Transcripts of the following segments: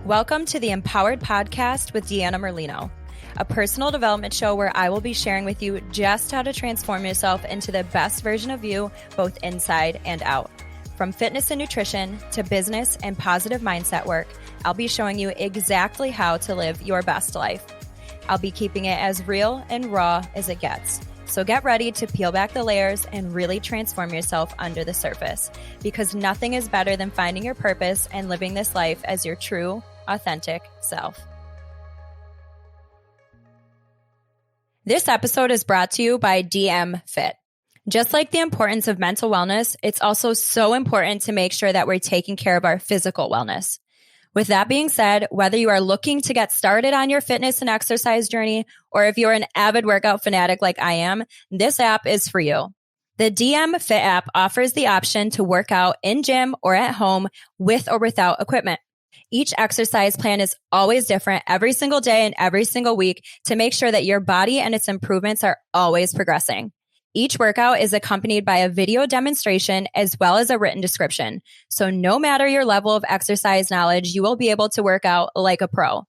Welcome to the Empowered Podcast with Deanna Merlino, a personal development show where I will be sharing with you just how to transform yourself into the best version of you, both inside and out. From fitness and nutrition to business and positive mindset work, I'll be showing you exactly how to live your best life. I'll be keeping it as real and raw as it gets. So get ready to peel back the layers and really transform yourself under the surface, because nothing is better than finding your purpose and living this life as your true, authentic self. This episode is brought to you by DM Fit. Just like the importance of mental wellness, it's also so important to make sure that we're taking care of our physical wellness. With that being said, whether you are looking to get started on your fitness and exercise journey, or if you're an avid workout fanatic like I am, this app is for you. The DM Fit app offers the option to work out in gym or at home with or without equipment. Each exercise plan is always different every single day and every single week to make sure that your body and its improvements are always progressing. Each workout is accompanied by a video demonstration as well as a written description. So no matter your level of exercise knowledge, you will be able to work out like a pro.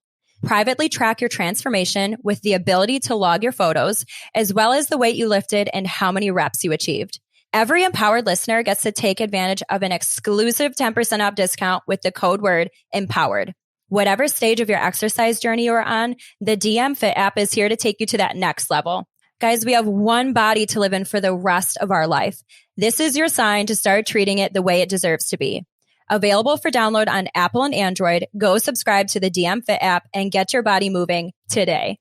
Privately track your transformation with the ability to log your photos, as well as the weight you lifted and how many reps you achieved. Every empowered listener gets to take advantage of an exclusive 10% off discount with the code word EMPOWERED. Whatever stage of your exercise journey you are on, the DM Fit app is here to take you to that next level. Guys, we have one body to live in for the rest of our life. This is your sign to start treating it the way it deserves to be. Available for download on Apple and Android, go subscribe to the DM Fit app and get your body moving today.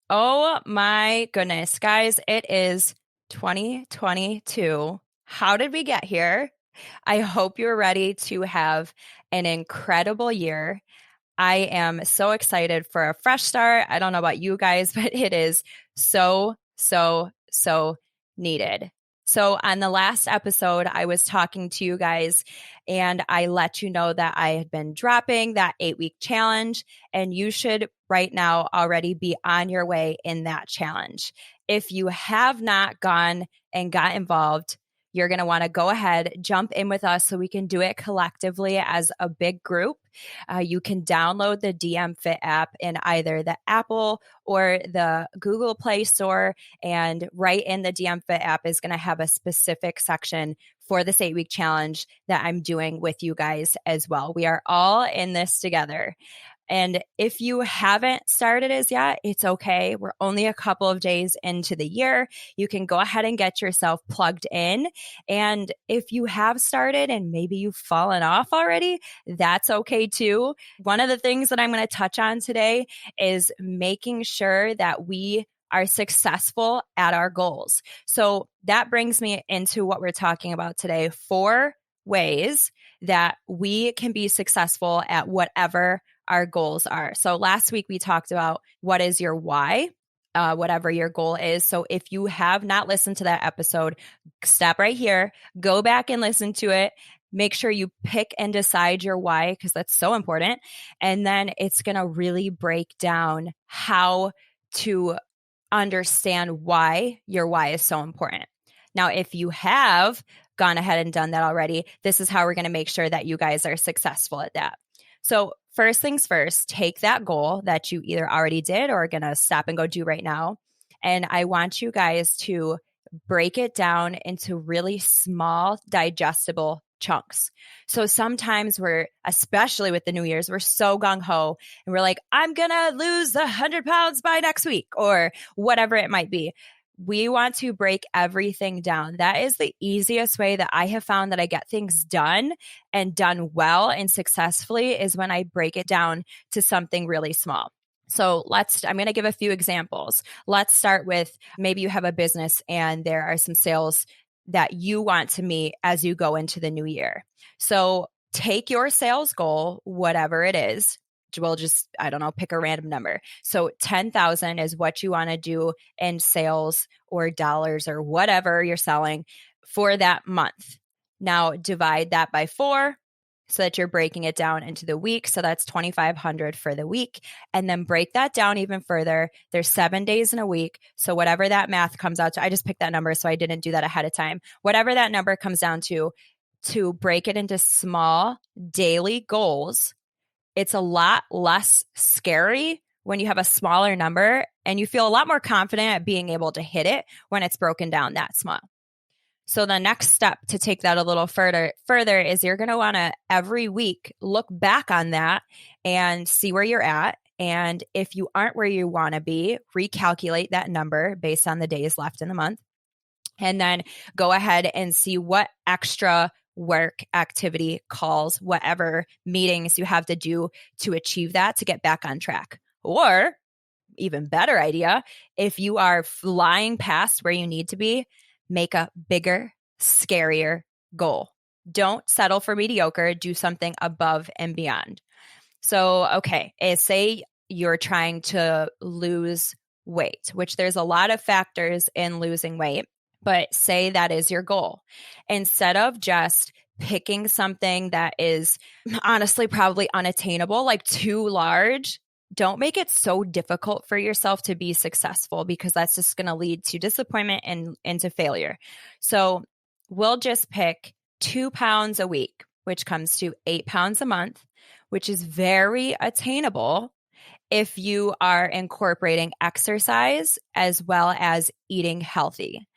Oh my goodness, guys, it is 2022. How did we get here? I hope you're ready to have an incredible year. I am so excited for a fresh start. I don't know about you guys, but it is so needed. So on the last episode, I was talking to you guys and I let you know that I had been dropping that 8-week challenge, and you should right now already be on your way in that challenge. If you have not gone and got involved, you're going to want to go ahead, jump in with us so we can do it collectively as a big group. You can download the DM Fit app in either the Apple or the Google Play Store. And right in the DM Fit app is going to have a specific section for this 8-week challenge that I'm doing with you guys as well. We are all in this together. And if you haven't started as yet, it's okay. We're only a couple of days into the year. You can go ahead and get yourself plugged in. And if you have started and maybe you've fallen off already, that's okay too. One of the things that I'm going to touch on today is making sure that we are successful at our goals. So that brings me into what we're talking about today: 4 ways that we can be successful at whatever our goals are. So last week we talked about what is your why, whatever your goal is. So if you have not listened to that episode, stop right here, go back and listen to it. Make sure you pick and decide your why, because that's so important. And then it's going to really break down how to understand why your why is so important. Now, if you have gone ahead and done that already, this is how we're going to make sure that you guys are successful at that. So first things first, take that goal that you either already did or are going to stop and go do right now. And I want you guys to break it down into really small, digestible chunks. So sometimes especially with the New Year's, we're so gung-ho and we're like, I'm going to lose 100 pounds by next week or whatever it might be. We want to break everything down. That is the easiest way that I have found that I get things done and done well and successfully, is when I break it down to something really small. So I'm going to give a few examples. Let's start with, maybe you have a business and there are some sales that you want to meet as you go into the new year. So take your sales goal, whatever it is. We'll just, pick a random number. So 10,000 is what you want to do in sales or dollars or whatever you're selling for that month. Now divide that by 4 so that you're breaking it down into the week. So that's 2,500 for the week. And then break that down even further. There's 7 days in a week. So whatever that math comes out to, I just picked that number, so I didn't do that ahead of time. Whatever that number comes down to break it into small daily goals It's a lot less scary when you have a smaller number, and you feel a lot more confident at being able to hit it when it's broken down that small. So the next step to take that a little further is you're going to want to every week look back on that and see where you're at. And if you aren't where you want to be, recalculate that number based on the days left in the month. And then go ahead and see what extra work, activity, calls, whatever meetings you have to do to achieve that, to get back on track. Or even better idea, if you are flying past where you need to be, make a bigger, scarier goal. Don't settle for mediocre. Do something above and beyond. So, okay, say you're trying to lose weight, which there's a lot of factors in losing weight, but say that is your goal. Instead of just picking something that is honestly probably unattainable, like too large, don't make it so difficult for yourself to be successful, because that's just going to lead to disappointment and into failure. So we'll just pick 2 pounds a week, which comes to 8 pounds a month, which is very attainable if you are incorporating exercise as well as eating healthy.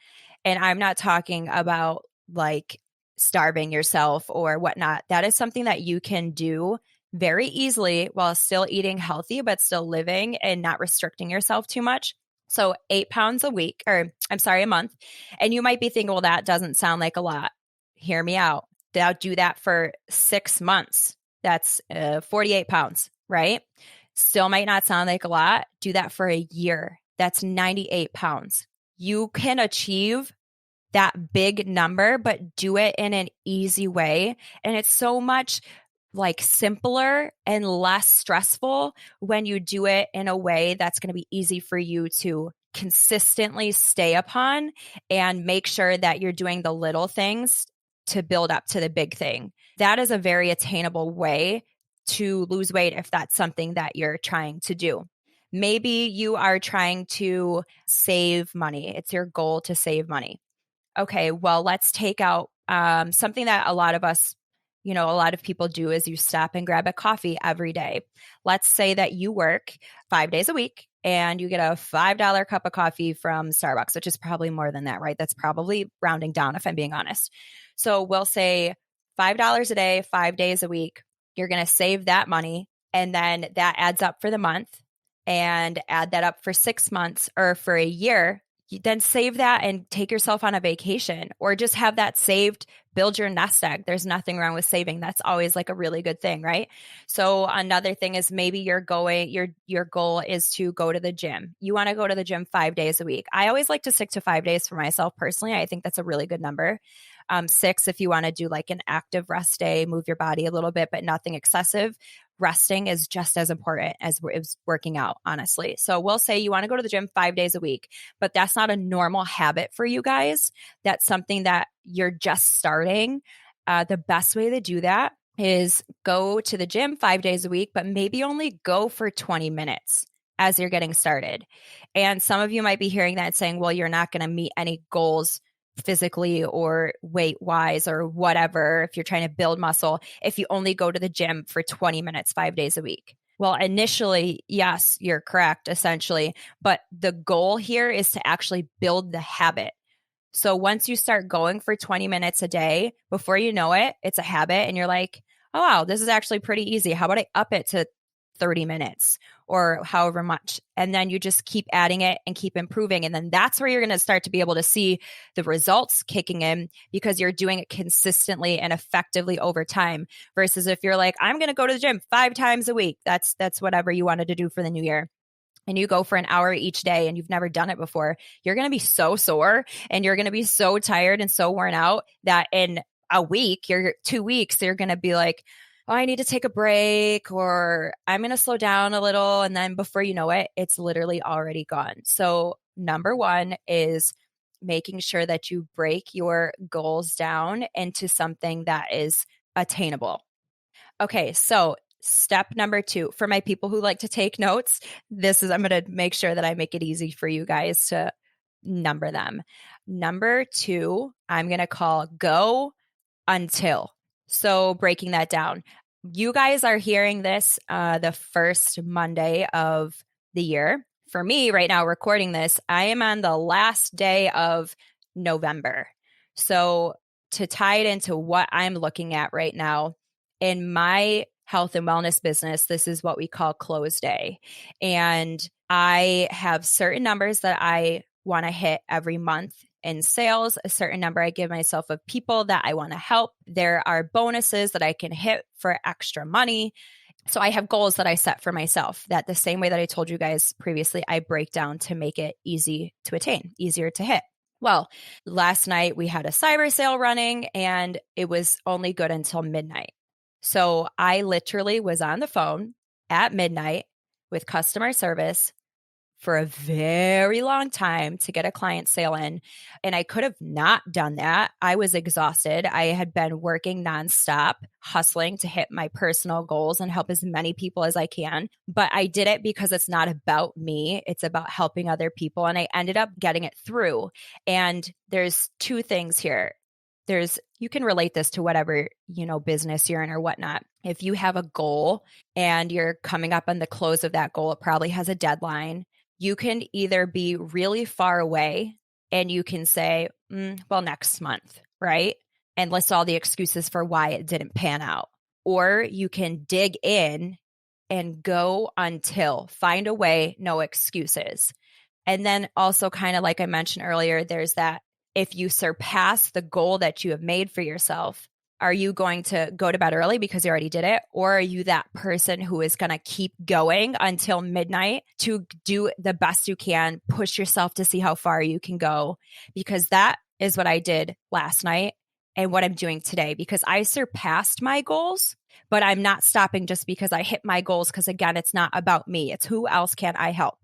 And I'm not talking about like starving yourself or whatnot. That is something that you can do very easily while still eating healthy, but still living and not restricting yourself too much. So 8 pounds a week, or I'm sorry, a month. And you might be thinking, well, that doesn't sound like a lot. Hear me out. Now do that for 6 months. That's 48 pounds, right? Still might not sound like a lot. Do that for a year. That's 98 pounds. You can achieve that big number, but do it in an easy way. And it's so much like simpler and less stressful when you do it in a way that's going to be easy for you to consistently stay upon and make sure that you're doing the little things to build up to the big thing. That is a very attainable way to lose weight if that's something that you're trying to do. Maybe you are trying to save money. It's your goal to save money. Okay, well, let's take out something that a lot of us, a lot of people do is you stop and grab a coffee every day. Let's say that you work 5 days a week and you get a $5 cup of coffee from Starbucks, which is probably more than that, right? That's probably rounding down if I'm being honest. So we'll say $5 a day, 5 days a week. You're going to save that money, and then that adds up for the month, and add that up for 6 months or for a year. Then save that and take yourself on a vacation, or just have that saved, build your nest egg. There's nothing wrong with saving. That's always like a really good thing, right? So another thing is maybe your goal is to go to the gym. You want to go to the gym 5 days a week. I always like to stick to 5 days for myself personally. I think that's a really good number. 6 if you want to do like an active rest day, move your body a little bit, but nothing excessive. Resting is just as important as working out, honestly. So we'll say you want to go to the gym 5 days a week, but that's not a normal habit for you guys. That's something that you're just starting. The best way to do that is go to the gym 5 days a week, but maybe only go for 20 minutes as you're getting started. And some of you might be hearing that and saying, well, you're not going to meet any goals physically or weight wise or whatever, if you're trying to build muscle, if you only go to the gym for 20 minutes 5 days a week. Well, initially, yes, you're correct, essentially. But the goal here is to actually build the habit. So once you start going for 20 minutes a day, before you know it, it's a habit. And you're like, oh, wow, this is actually pretty easy. How about I up it to 30 minutes or however much? And then you just keep adding it and keep improving. And then that's where you're going to start to be able to see the results kicking in, because you're doing it consistently and effectively over time, versus if you're like, I'm going to go to the gym 5 times a week. That's whatever you wanted to do for the new year. And you go for an hour each day and you've never done it before, you're going to be so sore and you're going to be so tired and so worn out that in a week, 2 weeks, you're going to be like, oh, I need to take a break, or I'm going to slow down a little. And then before you know it, it's literally already gone. So number one is making sure that you break your goals down into something that is attainable. Okay, so step number 2, for my people who like to take notes, I'm going to make sure that I make it easy for you guys to number them. Number 2, I'm going to call go until. So breaking that down, you guys are hearing this the first Monday of the year. For me, right now, recording this, I am on the last day of November. So, to tie it into what I'm looking at right now, in my health and wellness business, this is what we call close day. And I have certain numbers that I want to hit every month in sales, a certain number I give myself of people that I want to help. There are bonuses that I can hit for extra money. So I have goals that I set for myself that the same way that I told you guys previously, I break down to make it easy to attain, easier to hit. Well, last night we had a cyber sale running and it was only good until midnight. So I literally was on the phone at midnight with customer service for a very long time to get a client sale in. And I could have not done that. I was exhausted. I had been working nonstop, hustling to hit my personal goals and help as many people as I can. But I did it because it's not about me. It's about helping other people. And I ended up getting it through. And there's two things here. You can relate this to whatever, business you're in or whatnot. If you have a goal and you're coming up on the close of that goal, it probably has a deadline. You can either be really far away and you can say, well, next month, right? And list all the excuses for why it didn't pan out. Or you can dig in and go until, find a way, no excuses. And then also kind of like I mentioned earlier, there's that if you surpass the goal that you have made for yourself, are you going to go to bed early because you already did it? Or are you that person who is going to keep going until midnight to do the best you can, push yourself to see how far you can go? Because that is what I did last night and what I'm doing today, because I surpassed my goals, but I'm not stopping just because I hit my goals. Because again, it's not about me. It's who else can I help?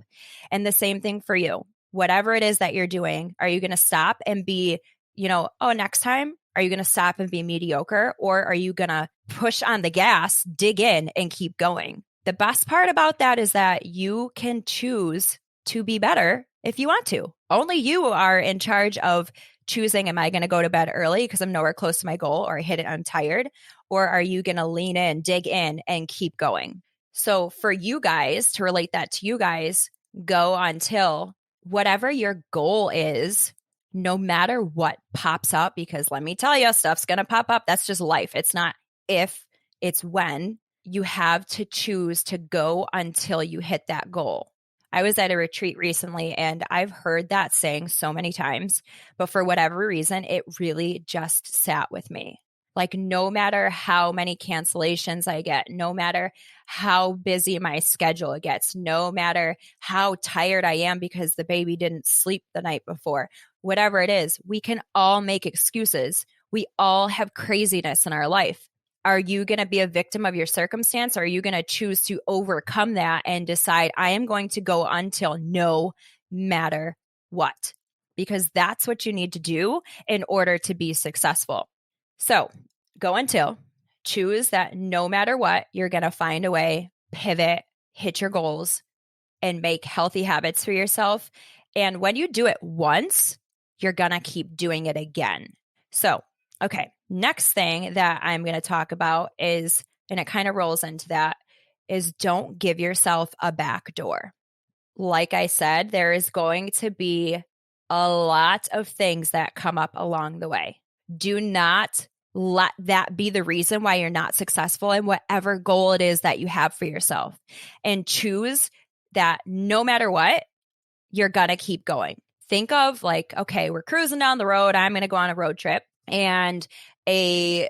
And the same thing for you. Whatever it is that you're doing, are you going to stop and be, next time? Are you going to stop and be mediocre? Or are you going to push on the gas, dig in, and keep going? The best part about that is that you can choose to be better if you want to. Only you are in charge of choosing, am I going to go to bed early because I'm nowhere close to my goal, or I hit it, I'm tired? Or are you going to lean in, dig in, and keep going? So for you guys, to relate that to you guys, go until whatever your goal is, no matter what pops up, because let me tell you, stuff's going to pop up. That's just life. It's not if, it's when. You have to choose to go until you hit that goal. I was at a retreat recently and I've heard that saying so many times, but for whatever reason, it really just sat with me. Like, no matter how many cancellations I get, no matter how busy my schedule gets, no matter how tired I am because the baby didn't sleep the night before, whatever it is, we can all make excuses. We all have craziness in our life. Are you going to be a victim of your circumstance, or are you going to choose to overcome that and decide, I am going to go until no matter what? Because that's what you need to do in order to be successful. So go until, choose that no matter what, you're going to find a way, pivot, hit your goals, and make healthy habits for yourself. And when you do it once, you're going to keep doing it again. So, okay, next thing that I'm going to talk about is, and it kind of rolls into that, is don't give yourself a back door. Like I said, there is going to be a lot of things that come up along the way. Do not let that be the reason why you're not successful in whatever goal it is that you have for yourself. And choose that no matter what, you're going to keep going. Think of like, okay, we're cruising down the road. I'm going to go on a road trip and there's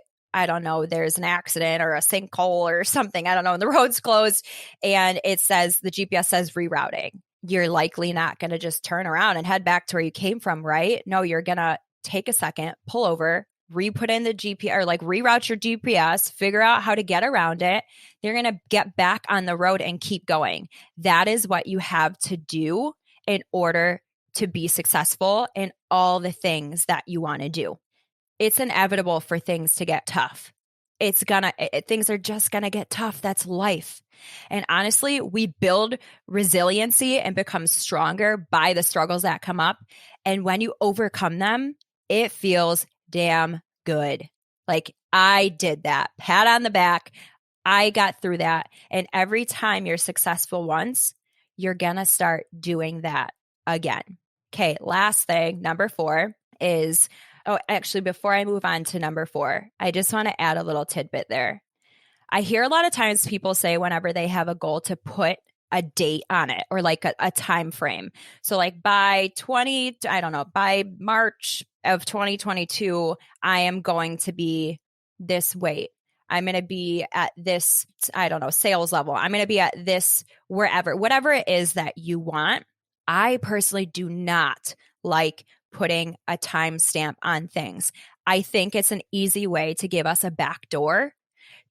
an accident or a sinkhole or something. I don't know. And the road's closed and the GPS says rerouting. You're likely not going to just turn around and head back to where you came from, right? No, you're going to take a second, pull over, re-put in the GPS, or like reroute your GPS, figure out how to get around it. You're going to get back on the road and keep going. That is what you have to do in order to be successful in all the things that you want to do. It's inevitable for things to get tough. Things are just going to get tough. That's life. And honestly, we build resiliency and become stronger by the struggles that come up. And when you overcome them, it feels damn good. Like, I did that. Pat on the back. I got through that. And every time you're successful once, you're going to start doing that again. Okay, last thing, number 4 is, actually, before I move on to number 4, I just want to add a little tidbit there. I hear a lot of times people say whenever they have a goal to put a date on it or like a time frame. So like by March of 2022, I am going to be this weight. I'm going to be at this, sales level. I'm going to be at this whatever it is that you want. I personally do not like putting a timestamp on things. I think it's an easy way to give us a backdoor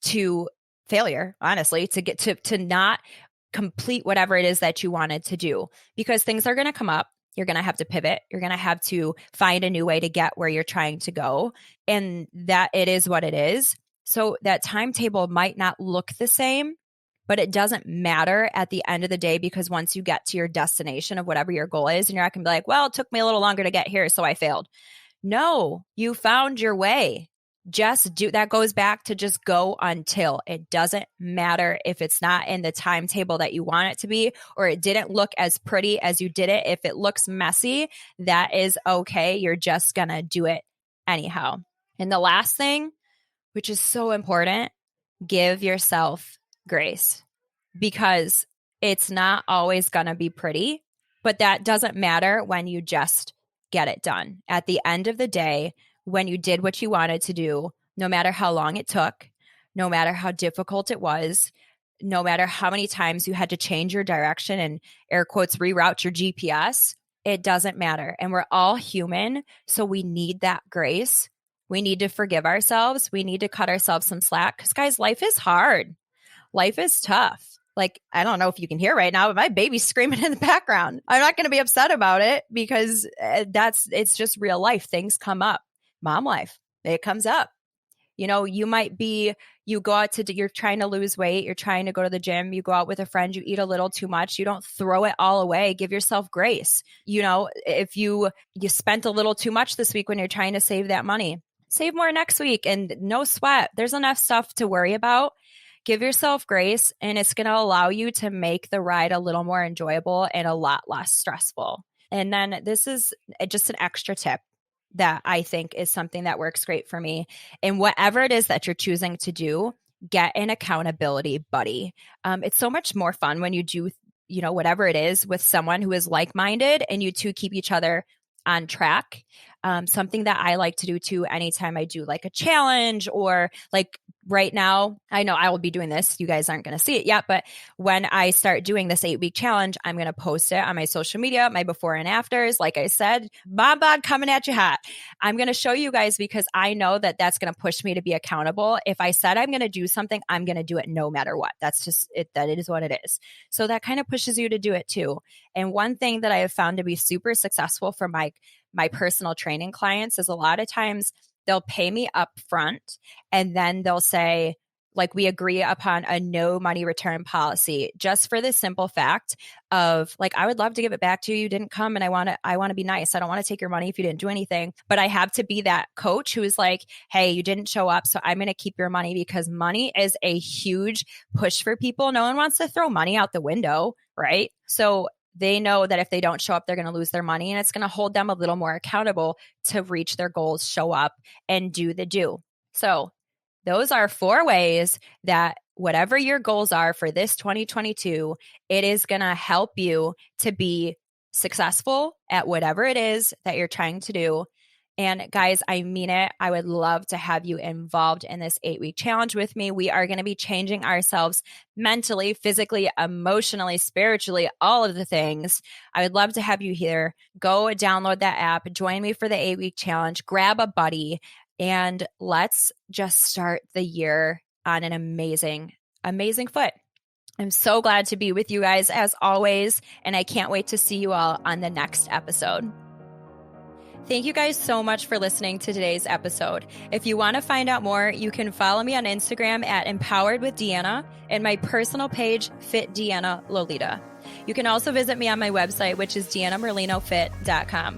to failure, honestly, to get to not complete whatever it is that you wanted to do, because things are going to come up. You're going to have to pivot. You're going to have to find a new way to get where you're trying to go. And that it is what it is. So that timetable might not look the same, but it doesn't matter at the end of the day, because once you get to your destination of whatever your goal is, and you're not going to be like, well, it took me a little longer to get here, so I failed. No, you found your way. Just do that. Goes back to just go until. It doesn't matter if it's not in the timetable that you want it to be, or it didn't look as pretty as you did it. If it looks messy, that is okay. You're just going to do it anyhow. And the last thing, which is so important, give yourself grace, because it's not always going to be pretty, but that doesn't matter when you just get it done. At the end of the day, when you did what you wanted to do, no matter how long it took, no matter how difficult it was, no matter how many times you had to change your direction and air quotes reroute your GPS, it doesn't matter. And we're all human, so we need that grace. We need to forgive ourselves. We need to cut ourselves some slack, because guys, life is hard. Life is tough. Like, I don't know if you can hear right now, but my baby's screaming in the background. I'm not going to be upset about it, because it's just real life. Things come up. Mom life, it comes up. You know, you go out you're trying to lose weight. You're trying to go to the gym. You go out with a friend, you eat a little too much. You don't throw it all away. Give yourself grace. You know, if you spent a little too much this week when you're trying to save that money, save more next week, and no sweat. There's enough stuff to worry about. Give yourself grace, and it's going to allow you to make the ride a little more enjoyable and a lot less stressful. And then this is just an extra tip that I think is something that works great for me. And whatever it is that you're choosing to do, get an accountability buddy. It's so much more fun when you do, whatever it is with someone who is like-minded, and you two keep each other on track. Something that I like to do too, anytime I do like a challenge, or like right now, I know I will be doing this. You guys aren't going to see it yet, but when I start doing this 8-week challenge, I'm going to post it on my social media, my before and afters. Like I said, Bob coming at you hot. I'm going to show you guys, because I know that that's going to push me to be accountable. If I said I'm going to do something, I'm going to do it no matter what. That's just it. That it is what it is. So that kind of pushes you to do it too. And one thing that I have found to be super successful for my personal training clients is a lot of times they'll pay me up front, and then they'll say, like, we agree upon a no money return policy, just for the simple fact of, like, I would love to give it back to you. You didn't come, and I want to be nice. I don't want to take your money if you didn't do anything, but I have to be that coach who is like, hey, you didn't show up, so I'm going to keep your money, because money is a huge push for people. No one wants to throw money out the window, right? So they know that if they don't show up, they're going to lose their money, and it's going to hold them a little more accountable to reach their goals, show up, and do the do. So those are 4 ways that whatever your goals are for this 2022, it is going to help you to be successful at whatever it is that you're trying to do. And guys, I mean it. I would love to have you involved in this 8-week challenge with me. We are going to be changing ourselves mentally, physically, emotionally, spiritually, all of the things. I would love to have you here. Go download that app, join me for the 8-week challenge, grab a buddy, and let's just start the year on an amazing, amazing foot. I'm so glad to be with you guys as always, and I can't wait to see you all on the next episode. Thank you guys so much for listening to today's episode. If you want to find out more, you can follow me on Instagram at Empowered with Deanna, and my personal page, Fit Deanna Lolita. You can also visit me on my website, which is DeannaMerlinoFit.com.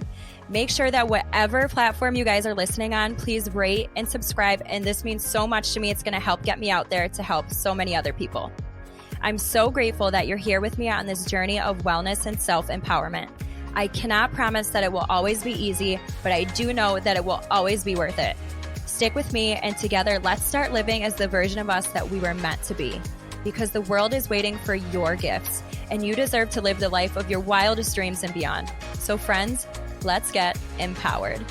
Make sure that whatever platform you guys are listening on, please rate and subscribe. And this means so much to me. It's going to help get me out there to help so many other people. I'm so grateful that you're here with me on this journey of wellness and self-empowerment. I cannot promise that it will always be easy, but I do know that it will always be worth it. Stick with me, and together, let's start living as the version of us that we were meant to be. Because the world is waiting for your gifts, and you deserve to live the life of your wildest dreams and beyond. So friends, let's get empowered.